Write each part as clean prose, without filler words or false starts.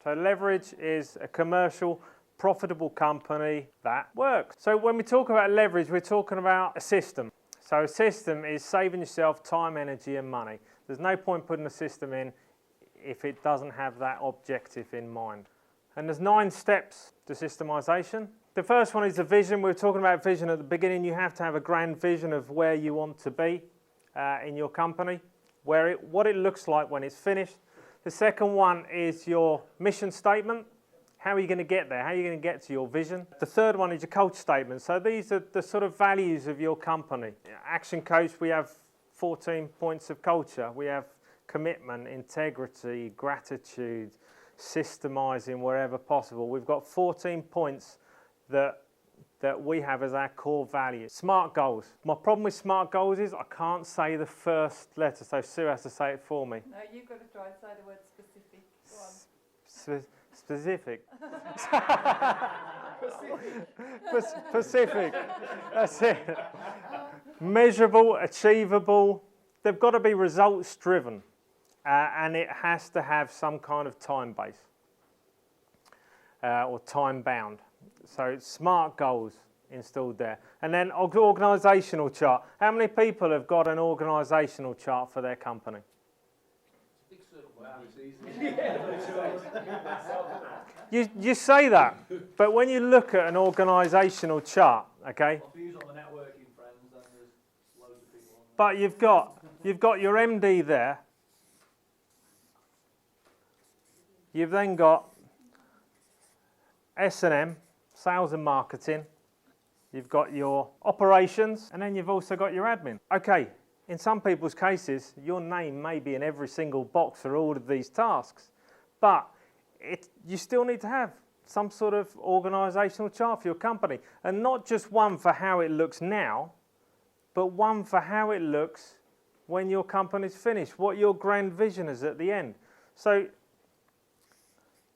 So leverage is a commercial, profitable company that works. So when we talk about leverage, we're talking about a system. So a system is saving yourself time, energy and money. There's no point putting a system in if it doesn't have that objective in mind. And there's 9 steps to systemization. The first one is the vision. We were talking about vision at the beginning. You have to have a grand vision of where you want to be in your company, what it looks like when it's finished. The second one is your mission statement. How are you going to get there? How are you going to get to your vision? The third one is your culture statement. So these are the sort of values of your company. Action Coach, we have 14 points of culture. We have commitment, integrity, gratitude, systemizing wherever possible. We've got 14 points that we have as our core values. SMART goals. My problem with SMART goals is I can't say the first letter, so Sue has to say it for me. No, you've got to try and say the word specific. Go on. Specific. Specific. That's it. Measurable, achievable. They've got to be results driven, and it has to have some kind of time base or time bound. So SMART goals installed there. And then organisational chart. How many people have got an organisational chart for their company? You say that, but when you look at an organisational chart, okay? But you've got your MD there. You've then got S&M, sales and marketing. You've got your operations, and then you've also got your admin. Okay, in some people's cases, your name may be in every single box for all of these tasks, but you still need to have some sort of organisational chart for your company, and not just one for how it looks now, but one for how it looks when your company's finished, what your grand vision is at the end. So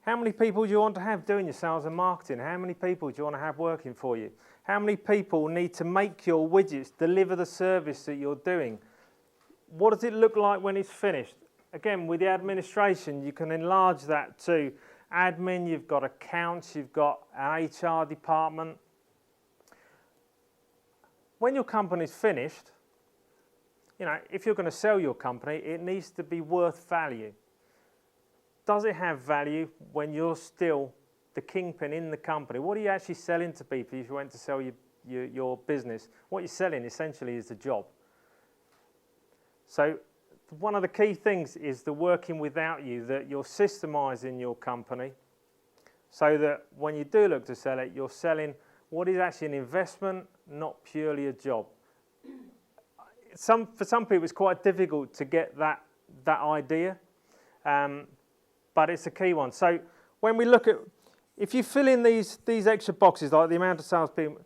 how many people do you want to have doing your sales and marketing? How many people do you want to have working for you? How many people need to make your widgets, deliver the service that you're doing? What does it look like when it's finished? Again, with the administration, you can enlarge that to admin, you've got accounts, you've got an HR department. When your company's finished, if you're going to sell your company, it needs to be worth value. Does it have value when you're still the kingpin in the company? What are you actually selling to people if you went to sell your business? What you're selling essentially is the job. So one of the key things is the working without you, that you're systemizing your company so that when you do look to sell it, you're selling what is actually an investment, not purely a job. For some people, it's quite difficult to get that idea, but it's a key one. So when we look at, if you fill in these extra boxes, like the amount of salespeople,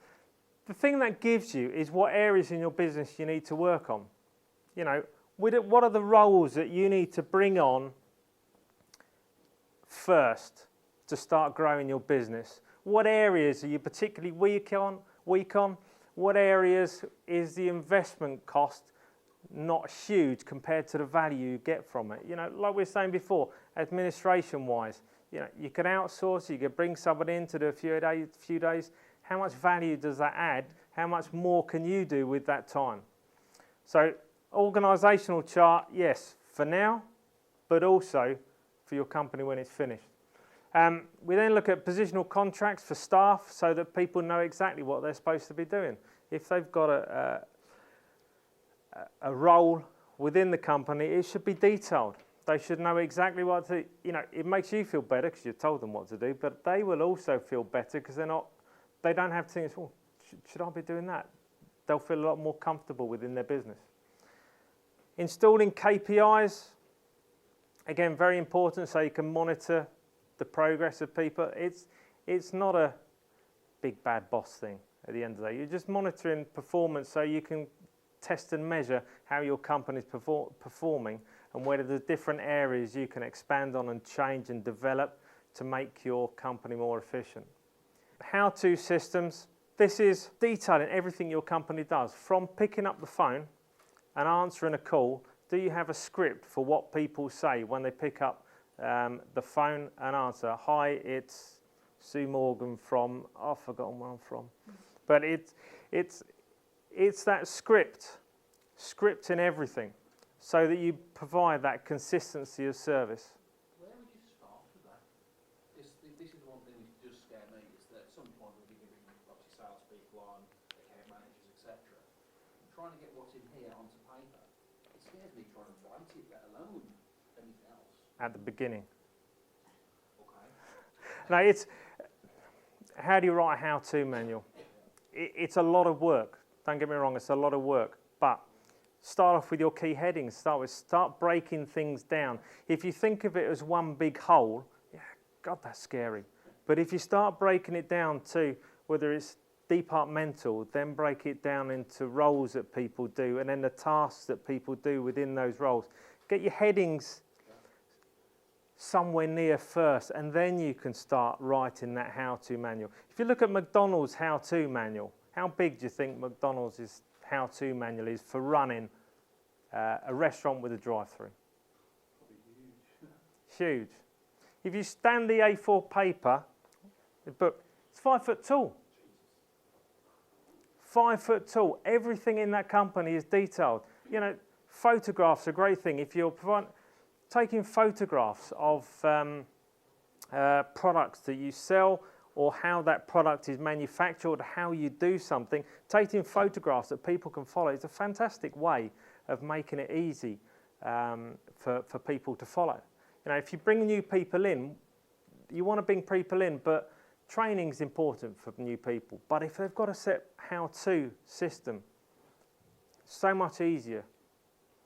the thing that gives you is what areas in your business you need to work on. What are the roles that you need to bring on first to start growing your business? What areas are you particularly weak on? What areas is the investment cost not huge compared to the value you get from it? Like we were saying before, administration-wise, you can outsource, you can bring somebody in to do a few days. How much value does that add? How much more can you do with that time? So, organisational chart, yes, for now, but also for your company when it's finished. We then look at positional contracts for staff so that people know exactly what they're supposed to be doing. If they've got a role within the company, it should be detailed. They should know exactly what to, it makes you feel better because you've told them what to do, but they will also feel better because they don't have to think, oh, should I be doing that? They'll feel a lot more comfortable within their business. Installing KPIs, again, very important so you can monitor the progress of people. It's not a big bad boss thing at the end of the day. You're just monitoring performance so you can test and measure how your company's performing and whether there's different areas you can expand on and change and develop to make your company more efficient. How-to systems. This is detailing everything your company does, from picking up the phone and answering a call. Do you have a script for what people say when they pick up the phone and answer. Hi, it's Sue Morgan from, I've forgotten where I'm from. But it's that script in everything, so that you provide that consistency of service. Where would you start with that? This is one thing that does scare me, is that at some point we'll be giving obviously salespeople on, account managers, etc. Trying to get what's in here onto paper, it scares me trying to write it, let alone anything else. At the beginning. Okay. No, it's, how do you write a how-to manual? It's a lot of work. Don't get me wrong, it's a lot of work. But start off with your key headings. Start breaking things down. If you think of it as one big whole, yeah, God, that's scary. But if you start breaking it down to whether it's departmental, then break it down into roles that people do, and then the tasks that people do within those roles. Get your headings somewhere near first, and then you can start writing that how-to manual. If you look at McDonald's how-to manual, how big do you think McDonald's how-to manual is for running a restaurant with a drive-through? Probably huge. Huge. If you stand the A4 paper, the book, it's 5 foot tall. 5 foot tall. Everything in that company is detailed. You know, photographs are a great thing. If you're taking photographs of products that you sell, or how that product is manufactured, how you do something, taking photographs that people can follow is a fantastic way of making it easy for people to follow. You know, if you bring new people in, you want to bring people in, but training is important for new people. But if they've got a set how-to system, so much easier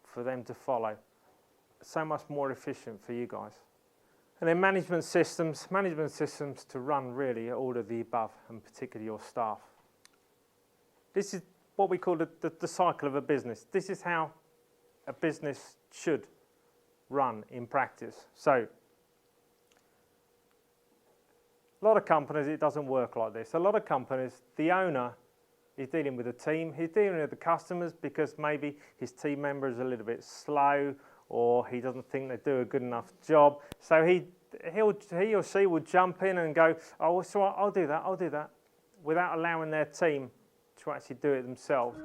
for them to follow, so much more efficient for you guys. And then management systems to run really all of the above, and particularly your staff. This is what we call the cycle of a business. This is how a business should run in practice. So, a lot of companies, it doesn't work like this. A lot of companies, the owner is dealing with a team, he's dealing with the customers because maybe his team member is a little bit slow, or he doesn't think they do a good enough job. So he or she will jump in and go, oh, it's all right, I'll do that, without allowing their team to actually do it themselves.